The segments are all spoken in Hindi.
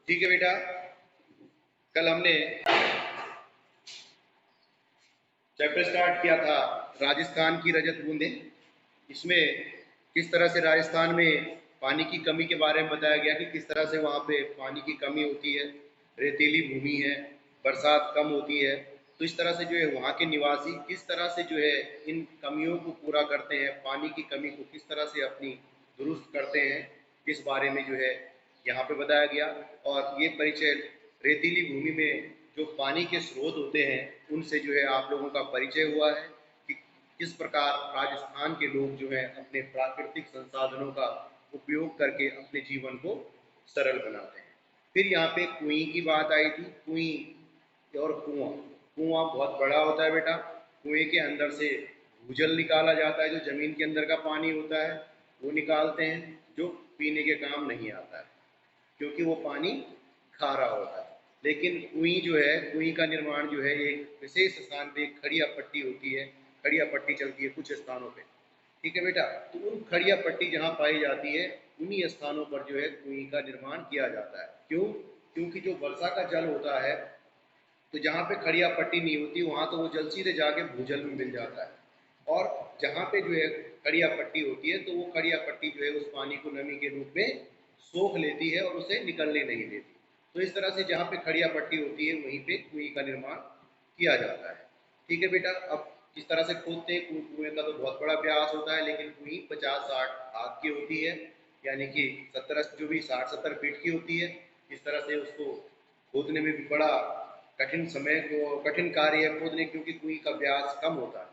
ठीक है बेटा, कल हमने चैप्टर स्टार्ट किया था राजस्थान की रजत बूंदें। इसमें किस तरह से राजस्थान में पानी की कमी के बारे में बताया गया कि किस तरह से वहाँ पे पानी की कमी होती है, रेतीली भूमि है, बरसात कम होती है। तो इस तरह से जो है वहाँ के निवासी किस तरह से जो है इन कमियों को पूरा करते हैं, पानी की कमी को किस तरह से अपनी दुरुस्त करते हैं, इस बारे में जो है यहाँ पे बताया गया। और ये परिचय रेतीली भूमि में जो पानी के स्रोत होते हैं उनसे जो है आप लोगों का परिचय हुआ है कि किस प्रकार राजस्थान के लोग जो है अपने प्राकृतिक संसाधनों का उपयोग करके अपने जीवन को सरल बनाते हैं। फिर यहाँ पे कुएं की बात आई थी। कुएं और कुआं, कुआं बहुत बड़ा होता है बेटा। कुएं के अंदर से भूजल निकाला जाता है, जो जमीन के अंदर का पानी होता है वो निकालते हैं, जो पीने के काम नहीं आता है क्योंकि वो पानी खारा होता है। लेकिन कुई जो है, कुई का निर्माण जो है एक विशेष स्थान पे खड़िया पट्टी होती है, खड़िया पट्टी चलती है कुछ स्थानों पे। ठीक है बेटा, तो उन खड़िया पट्टी जहाँ पाई जाती है उन्हीं स्थानों पर जो है कुई का निर्माण किया जाता है। क्यों? क्योंकि जो वर्षा का जल होता है, तो जहाँ पे खड़िया पट्टी नहीं होती वहाँ तो वो जल सीधे जाके भूजल में मिल जाता है, और जहाँ पे जो है खड़िया पट्टी होती है तो वो खड़िया पट्टी जो है उस पानी को नमी के रूप में सोख लेती है और उसे निकलने नहीं देती। तो इस तरह से जहाँ पे खड़िया पट्टी होती है वहीं पे कुएं का निर्माण किया जाता है। ठीक है बेटा, अब किस तरह से खोदते हैं, कुएं का तो बहुत बड़ा प्रयास होता है, लेकिन कुएं 50-60 हाथ की होती है, यानी कि 70 जो भी 60-70 फीट की होती है। इस तरह से उसको खोदने में भी बड़ा कठिन समय को कठिन कार्य है खोदने, क्योंकि कुएं का व्यास कम होता है।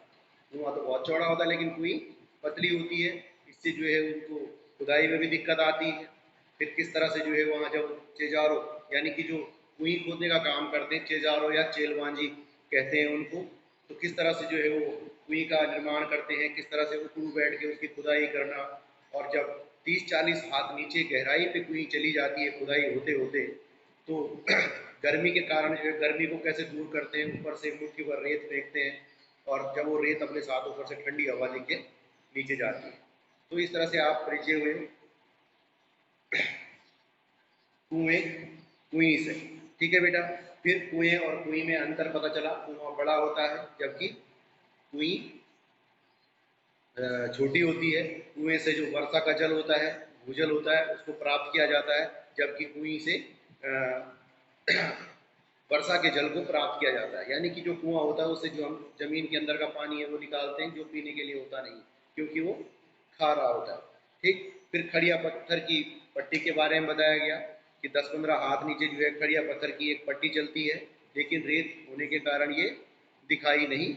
कुआं तो बहुत चौड़ा होता है लेकिन कुएं पतली होती है, इससे जो है उनको खुदाई में भी दिक्कत आती है। फिर किस तरह से जो है वहाँ जब चेजारो, यानी कि जो कुएं खोदने का काम करते हैं, चेजारो या चेलवांजी कहते हैं उनको, तो किस तरह से जो है वो कुएं का निर्माण करते हैं, किस तरह से ऊपर बैठ के उसकी खुदाई करना। और जब 30-40 हाथ नीचे गहराई पे कुएं चली जाती है खुदाई होते होते, तो गर्मी के कारण जो है गर्मी को कैसे दूर करते हैं, ऊपर से मुट्ठी भर रेत फेंकते हैं, और जब वो रेत अपने साथ ऊपर से ठंडी हवा लेके नीचे जाती है। तो इस तरह से आप परिचय हुए कुएं कुएं से। ठीक है बेटा, फिर कुएं और कुएं में अंतर पता चला, कुआं बड़ा होता है जबकि कुएं छोटी होती है। कुएं से जो वर्षा का जल होता है, भूजल होता है, उसको प्राप्त किया जाता है, जबकि कुएं से वर्षा के जल को प्राप्त किया जाता है। यानी कि जो कुआं होता है उससे जो हम जमीन के अंदर का पानी है वो निकालते हैं, जो पीने के लिए होता नहीं क्योंकि वो खारा होता है। ठीक, फिर खड़िया पत्थर की पट्टी के बारे में बताया गया कि 10-15 हाथ नीचे जो है खड़िया पत्थर की एक पट्टी चलती है, लेकिन रेत होने के कारण ये दिखाई नहीं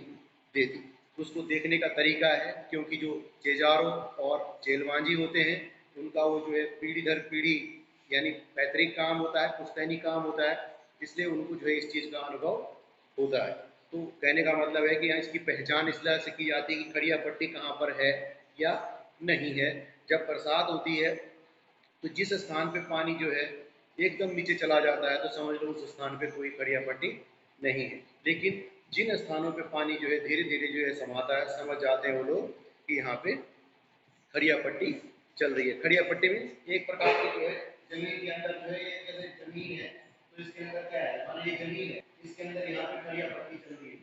देती। तो उसको देखने का तरीका है, क्योंकि जो चेजारो और चेलवांजी होते हैं उनका वो जो है पीढ़ी दर पीढ़ी, यानी पैतृक काम होता है, पुश्तैनी काम होता है, इसलिए उनको जो है इस चीज़ का अनुभव होता है। तो कहने का मतलब है कि यहाँ इसकी पहचान इस तरह से की जाती है कि खड़िया पट्टी कहाँ पर है या नहीं है। जब बरसात होती है तो जिस स्थान पे पानी जो है एकदम नीचे चला जाता है तो समझ लो उस स्थान पे कोई खड़िया पट्टी नहीं है। लेकिन जिन स्थानों पे पानी जो है धीरे धीरे जो है समाता है, समझ जाते हैं वो लोग कि यहाँ पे खड़िया पट्टी चल रही है। खड़िया पट्टी में एक प्रकार की जो है जमीन के अंदर जो है, ये जैसे जमीन है तो इसके अंदर क्या है, मान ये जमीन है, इसके अंदर यहाँ पे खड़िया पट्टी चल रही है,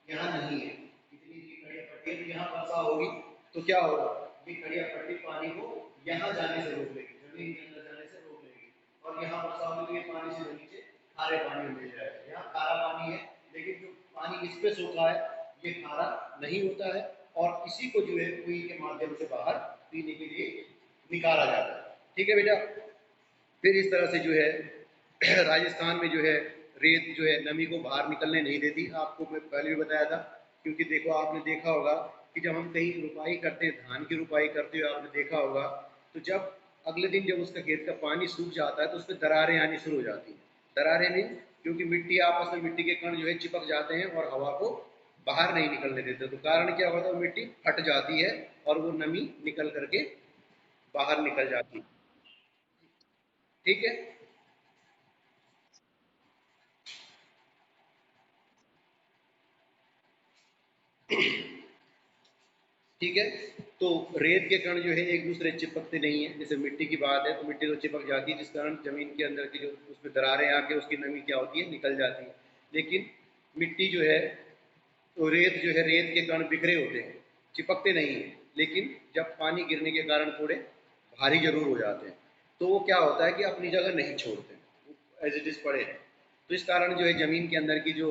यहाँ नहीं है। इतनी सी खड़िया पट्टी, तो यहाँ वर्षा होगी तो क्या होगा, ये खड़िया पट्टी पानी को यहाँ जाने से रोक लेगी, जमीन के अंदर जाने से रोक लेगी, और यहाँ वर्षा होगी तो ये पानी से नीचे खारे पानी में मिल जाएगा। यहाँ खारा पानी है, लेकिन जो पानी इस पे सोखा है ये खारा नहीं होता है, और इसी को जो है कुएं के माध्यम से बाहर पीने के लिए निकाला जाता है। ठीक है बेटा, फिर इस तरह से जो है राजस्थान में जो है रेत जो है नमी को बाहर निकलने नहीं देती, आपको मैं पहले भी बताया था। क्योंकि देखो आपने देखा होगा कि जब हम कहीं रुपाई करते हैं, धान की रुपाई करते हुए आपने देखा होगा, तो जब अगले दिन जब उसका खेत का पानी सूख जाता है तो उसमें दरारें आनी शुरू हो जाती हैं। दरारें नहीं, क्योंकि मिट्टी आपस में मिट्टी के कण जो है चिपक जाते हैं और हवा को बाहर नहीं निकलने देते, तो कारण क्या होता है, मिट्टी फट जाती है और वो नमी निकल करके बाहर निकल जाती है। ठीक है, ठीक है। तो रेत के कण जो है एक दूसरे चिपकते नहीं है। जैसे मिट्टी की बात है तो मिट्टी तो चिपक जाती है, जिस कारण जमीन के अंदर की जो उसमें दरारें आके उसकी नमी क्या होती है, निकल जाती है। लेकिन मिट्टी जो है, तो रेत जो है, रेत के कण बिखरे होते हैं, चिपकते नहीं हैं। लेकिन जब पानी गिरने के कारण थोड़े भारी जरूर हो जाते हैं, तो वो क्या होता है कि अपनी जगह नहीं छोड़ते, एज इट इज पड़े हैं। तो इस कारण जो है जमीन के अंदर की जो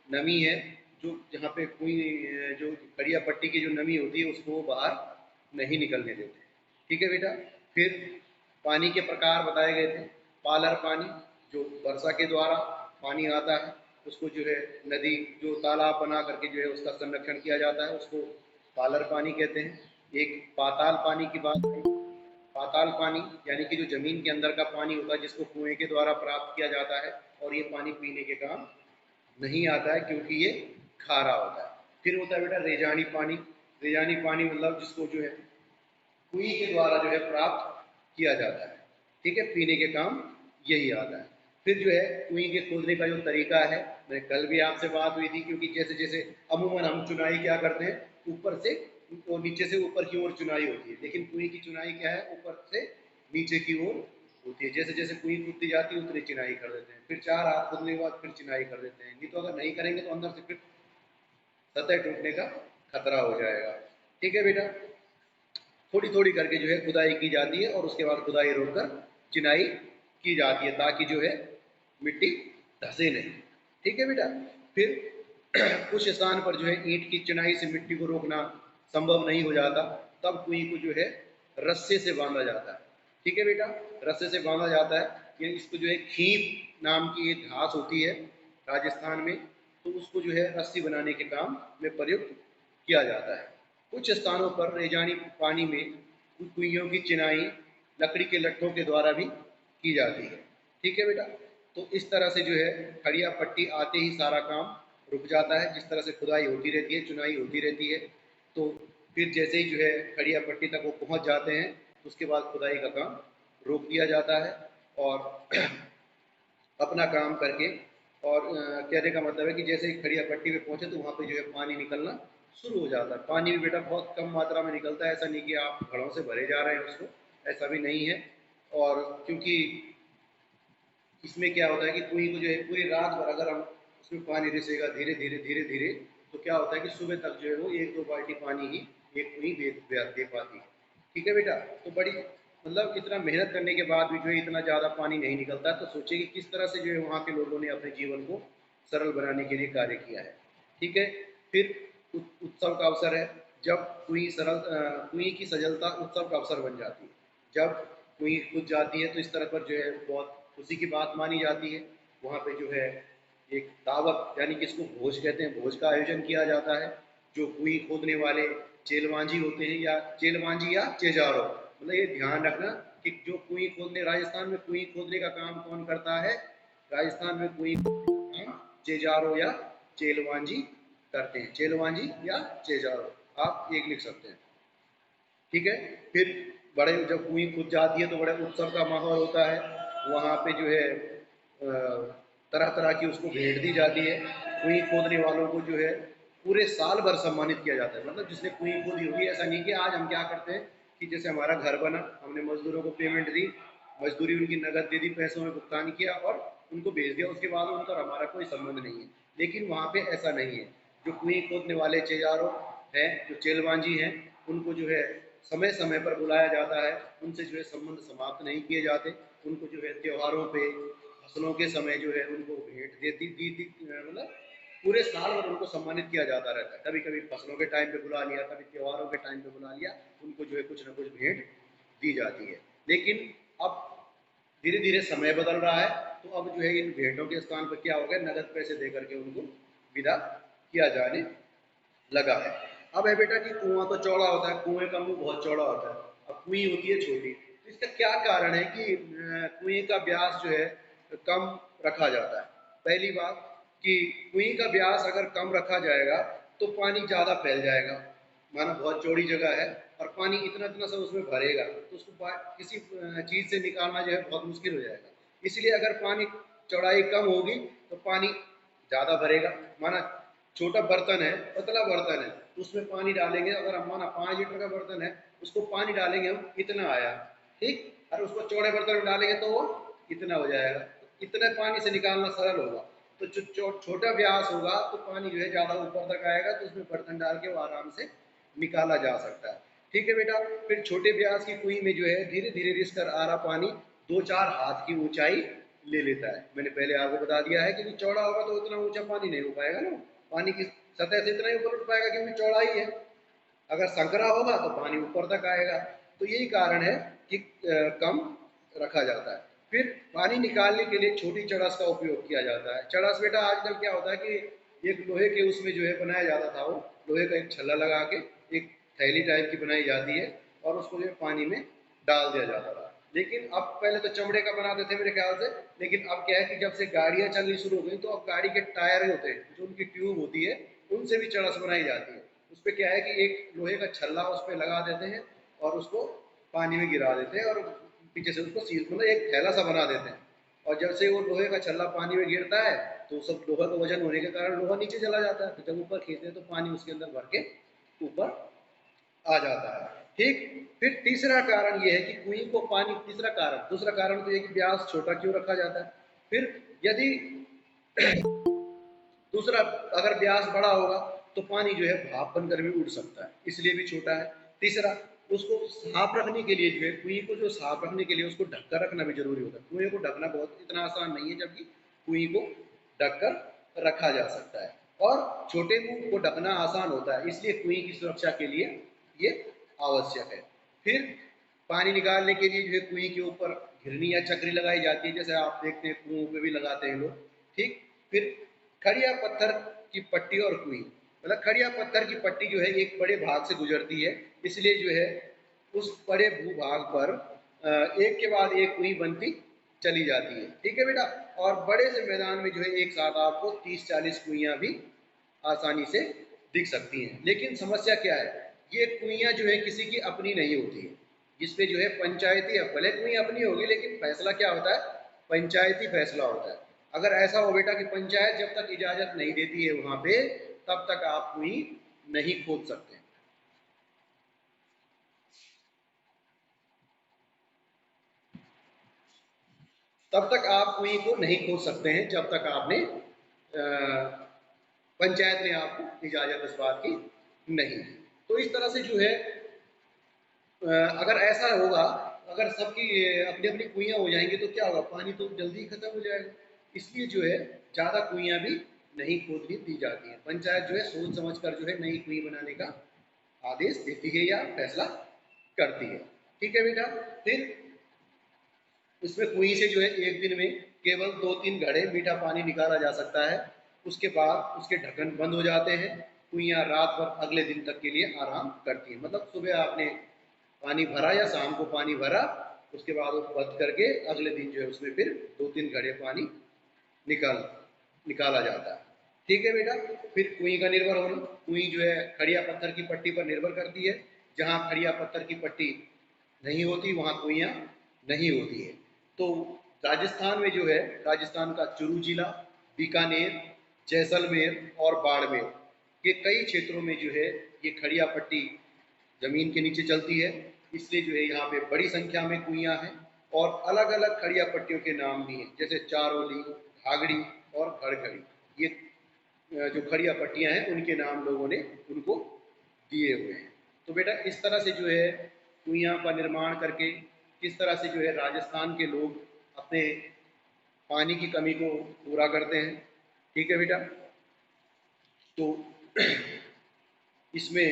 नमी है, जो जहाँ पे कोई जो खड़िया पट्टी की जो नमी होती है उसको वो बाहर नहीं निकलने देते। ठीक है बेटा। फिर पानी के प्रकार बताए गए थे। पालर पानी, जो वर्षा के द्वारा पानी आता है, उसको जो है नदी, जो तालाब बना करके जो है उसका संरक्षण किया जाता है, उसको पालर पानी कहते हैं। एक पाताल पानी की बात है। पाताल पानी यानी कि जो जमीन के अंदर का पानी होता है, जिसको कुएं के द्वारा प्राप्त किया जाता है, और ये पानी पीने के काम नहीं आता है क्योंकि ये खारा होता है। फिर होता है बेटा रेजानी पानी। रेजानी पानी मतलब जिसको जो है कुएं के द्वारा जो है प्राप्त किया जाता है। ठीक है, पीने के काम यही आता है। फिर जो है कुएं के खोदने का जो तरीका है, मैं कल भी आपसे बात हुई थी, क्योंकि जैसे जैसे अमूमन हम चुनाई क्या करते हैं, ऊपर से तो नीचे से ऊपर की ओर चुनाई होती है, लेकिन कुएं की चुनाई क्या है, ऊपर से नीचे की ओर होती है। जैसे जैसे कुएं खुदती जाती है उतनी चिनाई कर देते हैं, फिर 4 हाथ खुदने के बाद फिर चिनाई कर देते हैं। नहीं तो अगर नहीं करेंगे तो अंदर से फिर सतह टूटने का खतरा हो जाएगा। ठीक है बेटा। थोड़ी थोड़ी करके जो है खुदाई की जाती है, और उसके बाद खुदाई रोककर चिनाई की जाती है, ताकि जो है मिट्टी धसे नहीं। ठीक है बेटा। फिर कुछ स्थान पर जो है ईंट की चिनाई से मिट्टी को रोकना संभव नहीं हो जाता, तब कुएं को जो है रस्से से बांधा जाता है। ठीक है बेटा, रस्से से बांधा जाता है। ये इसको जो है खीप नाम की एक घास होती है राजस्थान में, तो उसको जो है रस्सी बनाने के काम में प्रयुक्त किया जाता है। कुछ स्थानों पर रेजानी पानी में कुइयों की चिनाई लकड़ी के लट्ठों के द्वारा भी की जाती है। ठीक है बेटा। तो इस तरह से जो है खड़िया पट्टी आते ही सारा काम रुक जाता है। जिस तरह से खुदाई होती रहती है, चुनाई होती रहती है, तो फिर जैसे ही जो है खड़िया पट्टी तक वो पहुंच जाते हैं, उसके बाद खुदाई का काम रोक दिया जाता है, और अपना काम करके, और कहने का मतलब है कि जैसे ही खड़िया पट्टी पे पहुंचे तो वहाँ पे जो है पानी निकलना शुरू हो जाता है। पानी भी बेटा बहुत कम मात्रा में निकलता है, ऐसा नहीं कि आप घड़ों से भरे जा रहे हैं उसको, ऐसा भी नहीं है। और क्योंकि इसमें क्या होता है कि कुएं को जो है पूरी रात भर अगर हम उसमें पानी रिसेगा धीरे धीरे धीरे धीरे, तो क्या होता है कि सुबह तक जो है वो 1-2 बाल्टी पानी ही एक कुएं दे पाती है। ठीक है बेटा। तो बड़ी मतलब इतना मेहनत करने के बाद भी जो है इतना ज़्यादा पानी नहीं निकलता, तो सोचिए कि किस तरह से जो है वहाँ के लोगों ने अपने जीवन को सरल बनाने के लिए कार्य किया है। ठीक है। फिर उत्सव का अवसर है, जब कुएं की सजलता उत्सव का अवसर बन जाती है। जब कुएं खुद जाती है तो इस तरह पर जो है बहुत खुशी की बात मानी जाती है। वहाँ पे जो है एक दावत यानी कि इसको भोज कहते हैं, भोज का आयोजन किया जाता है। जो कुएं खोदने वाले चेलवांजी होते हैं, या चेलवांजी या चेजारो, मतलब ये ध्यान रखना कि जो कुएं खोदने, राजस्थान में कुएं खोदने का काम कौन करता है, राजस्थान में कुएं खोदने का काम चेजारो या चेलवांजी करते हैं। चेलवांजी या चेजारो आप एक लिख सकते हैं। ठीक है। फिर बड़े जब कुएं खुद जाती है तो बड़े उत्सव का माहौल होता है। वहाँ पे जो है तरह तरह की उसको भेंट दी जाती है। कुएं खोदने वालों को जो है पूरे साल भर सम्मानित किया जाता है। मतलब जिसने कुएं खोदी होगी, ऐसा नहीं कि आज हम क्या करते हैं कि जैसे हमारा घर बना, हमने मजदूरों को पेमेंट दी, मजदूरी उनकी नगद दे दी, पैसों में भुगतान किया और उनको भेज दिया, उसके बाद उनका और हमारा कोई संबंध नहीं है। लेकिन वहाँ पे ऐसा नहीं है। जो कुएं खोदने वाले चेजारो हैं, जो चेलवांजी हैं, उनको जो है समय समय पर बुलाया जाता है। उनसे जो है संबंध समाप्त नहीं किए जाते। उनको जो है त्योहारों पे, फसलों के समय जो है उनको भेंट मतलब पूरे साल भर उनको सम्मानित किया जाता रहता है। कभी कभी फसलों के टाइम पे बुला लिया, कभी त्योहारों के टाइम पे बुला लिया, उनको जो है कुछ ना कुछ भेंट दी जाती है। लेकिन अब धीरे धीरे समय बदल रहा है, तो अब जो है इन भेंटों के स्थान पर क्या हो गया, नगद पैसे दे करके उनको विदा किया जाने लगा है। अब है बेटा कि कुआं तो चौड़ा होता है, कुएं का मुंह बहुत चौड़ा होता है, अब कुएं होती है छोटी। तो इसका क्या कारण है कि कुएं का व्यास जो है कम रखा जाता है। पहली बात कि कुएं का व्यास अगर कम रखा जाएगा तो पानी ज़्यादा फैल जाएगा। माना बहुत चौड़ी जगह है और पानी इतना इतना सा उसमें भरेगा, तो उसको किसी चीज़ से निकालना जो है बहुत मुश्किल हो जाएगा। इसलिए अगर पानी चौड़ाई कम होगी तो पानी ज़्यादा भरेगा। माना छोटा बर्तन है, पतला बर्तन है, तो उसमें पानी डालेंगे, अगर हम माना 5 लीटर का बर्तन है, उसको पानी डालेंगे हम, इतना आया, ठीक, और उसको चौड़े बर्तन में डालेंगे तो वो इतना हो जाएगा। तो इतने पानी से निकालना सरल होगा। तो जो छोटा व्यास होगा तो पानी जो है ज़्यादा ऊपर तक आएगा, तो उसमें बर्तन डाल के वो आराम से निकाला जा सकता है। ठीक है बेटा। फिर छोटे व्यास की कुएं में जो है धीरे धीरे रिस कर आ रहा पानी 2-4 हाथ की ऊंचाई ले लेता है। मैंने पहले आपको बता दिया है कि चौड़ा होगा तो उतना ऊंचा पानी नहीं हो पाएगा ना, पानी की सतह से इतना ही ऊपर उठ पाएगा क्योंकि चौड़ाई है। अगर संकरा होगा तो पानी ऊपर तक आएगा। तो यही कारण है कि कम रखा जाता है। फिर पानी निकालने के लिए छोटी चड़स का उपयोग किया जाता है। चड़स बेटा आजकल क्या होता है कि एक लोहे के उसमें जो है बनाया जाता था, वो लोहे का एक छल्ला लगा के एक थैली टाइप की बनाई जाती है और उसको जो है पानी में डाल दिया जाता था। लेकिन अब, पहले तो चमड़े का बनाते थे मेरे ख्याल से, लेकिन अब क्या है कि जब से गाड़ियां चलनी शुरू हो गई तो अब गाड़ी के टायर होते हैं, जो उनकी ट्यूब होती है, उनसे भी चड़स बनाई जाती है। उस पर क्या है कि एक लोहे का छल्ला उस पर लगा देते हैं और उसको पानी में गिरा देते हैं और पीछे से उसको सील, मतलब एक थैला सा बना देते हैं। और जब से वो लोहे का छल्ला पानी में गिरता है तो सब लोहा का वजन होने के कारण लोहा नीचे चला जाता है, तो जब ऊपर खींचते हैं तो पानी उसके अंदर भर के ऊपर आ जाता है। ठीक। फिर तीसरा कारण यह है कि कुएं को पानी, तीसरा कारण, दूसरा कारण तो यह कि व्यास छोटा क्यों रखा जाता है। फिर यदि दूसरा, अगर व्यास बड़ा होगा तो पानी जो है भाप बनकर भी उड़ सकता है, इसलिए भी छोटा है। तीसरा, उसको साफ रखने के लिए जो है, कुएं को जो साफ रखने के लिए उसको ढककर रखना भी जरूरी होता है। कुएं को ढकना बहुत इतना आसान नहीं है, जबकि कुएं को ढककर रखा जा सकता है। और छोटे मुंह को ढकना आसान होता है, इसलिए कुएं की सुरक्षा के लिए ये आवश्यक है। फिर पानी निकालने के लिए जो है कुएं के ऊपर घिरनी या चक्री लगाई जाती है, जैसे आप देखते हैं कुओं पे भी लगाते हैं लोग। ठीक। फिर खड़िया पत्थर की पट्टी और कुएं, मतलब खड़िया पत्थर की पट्टी जो है एक बड़े भाग से गुजरती है, इसलिए जो है उस बड़े भूभाग पर एक के बाद एक कुएं बनती चली जाती है। ठीक है बेटा। और बड़े से मैदान में जो है एक साथ आपको 30-40 कुइयां भी आसानी से दिख सकती हैं। लेकिन समस्या क्या है, ये कुइयां जो है किसी की अपनी नहीं होती है, जिसपे जो है पंचायती, भले कुएं अपनी होगी लेकिन फैसला क्या होता है, पंचायती फैसला होता है। अगर ऐसा हो बेटा कि पंचायत जब तक इजाजत नहीं देती है वहां पे, तब तक आप कुएं नहीं खोद सकते। तब तक आप कुएं को नहीं खोद सकते हैं जब तक आपने पंचायत ने आपको इजाजत इस बात की नहीं दी। तो इस तरह से जो है अगर ऐसा होगा, अगर सबकी अपनी अपनी कुइयां हो जाएंगी तो क्या होगा, पानी तो जल्दी ही खत्म हो जाएगा। इसलिए जो है ज़्यादा कुइयां भी नहीं खोदनी दी जाती है। पंचायत जो है सोच समझ कर जो है नई कुएं बनाने का आदेश देती है या फैसला करती है। ठीक है बेटा। फिर इसमें कुएं से जो है एक दिन में केवल 2-3 घड़े मीठा पानी निकाला जा सकता है। उसके बाद उसके ढक्कन बंद हो जाते हैं। कुइयां रात भर अगले दिन तक के लिए आराम करती हैं। मतलब सुबह आपने पानी भरा या शाम को पानी भरा, उसके बाद वो बंद करके अगले दिन जो है उसमें फिर 2-3 घड़े पानी निकाल निकाला जाता है। ठीक है बेटा। फिर कुएं का निर्भर होना, कुएं जो है खड़िया पत्थर की पट्टी पर निर्भर करती है। जहाँ खड़िया पत्थर की पट्टी नहीं होती वहाँ कुइयाँ नहीं होती है। तो राजस्थान में जो है, राजस्थान का चुरू जिला, बीकानेर, जैसलमेर और बाड़मेर, ये कई क्षेत्रों में जो है ये खड़िया पट्टी जमीन के नीचे चलती है। इसलिए जो है यहाँ पे बड़ी संख्या में कुइयाँ हैं और अलग अलग खड़िया पट्टियों के नाम भी हैं, जैसे चारोली, घाघड़ी और घड़घड़ी। ये जो खड़िया पट्टियाँ हैं उनके नाम लोगों ने उनको दिए हुए हैं। तो बेटा इस तरह से जो है कुइयाँ का निर्माण करके किस तरह से जो है राजस्थान के लोग अपने पानी की कमी को पूरा करते हैं। ठीक है बेटा। तो इसमें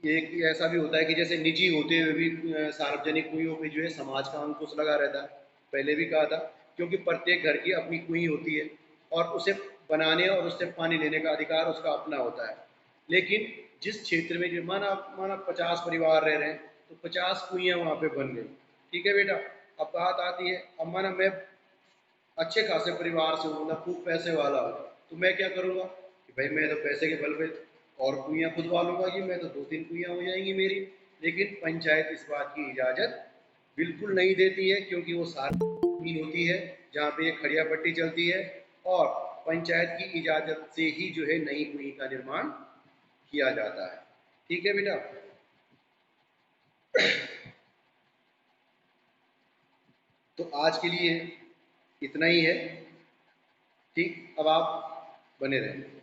एक ऐसा भी होता है कि जैसे निजी होते हुए भी सार्वजनिक कुइयों पे जो है समाज का अंकुश लगा रहता है। पहले भी कहा था, क्योंकि प्रत्येक घर की अपनी कुई होती है और उसे बनाने और उससे पानी लेने का अधिकार उसका अपना होता है। लेकिन जिस क्षेत्र में जो माना माना 50 परिवार रह रहे हैं तो 50 कुइयाँ वहाँ पे बन गई। ठीक है बेटा। अब बात आती है, अब माना मैं अच्छे खासे परिवार से हूँ, मतलब खूब पैसे वाला हूँ, तो मैं क्या करूँगा कि भाई मैं तो पैसे के बल पे और कुइयाँ खुदवा लूँगा, कि मैं तो 2-3 कुइयाँ हो जाएंगी मेरी। लेकिन पंचायत इस बात की इजाज़त बिल्कुल नहीं देती है, क्योंकि वो सारी जमीन होती है जहाँ पे ये खड़िया पट्टी चलती है और पंचायत की इजाज़त से ही जो है नई कुई का निर्माण किया जाता है। ठीक है बेटा, तो आज के लिए इतना ही है। ठीक, अब आप बने रहें।